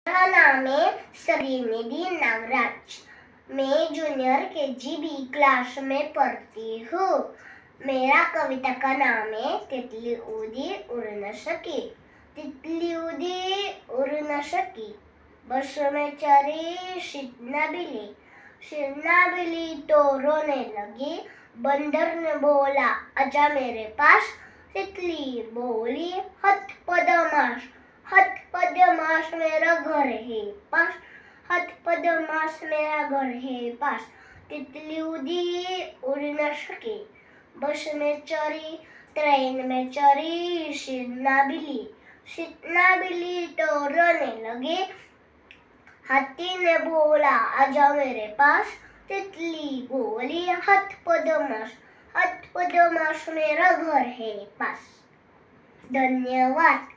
मेरा नाम है श्रीनिधि नागराज। मैं जूनियर KGB क्लास में पढ़ती हूँ। मेरा कविता का नाम है तितली उड़ी उड़ न सकी। तितली उड़ी उड़ न सकी, बस में चढ़ी शीतना बिल्ली तो रोने लगी। बंदर ने बोला आजा मेरे पास। तितली बोली हट पदमाश मेरा घर है पास। हट पदमाश मेरा घर है पास। तितली उड़ी उड़ न सकी, बस में चढ़ी ट्रेन में चढ़ी शीतना बिल्ली तो रोने लगी। हाथी ने बोला आजा मेरे पास। तितली बोली हट पदमाश मेरा घर है पास। धन्यवाद।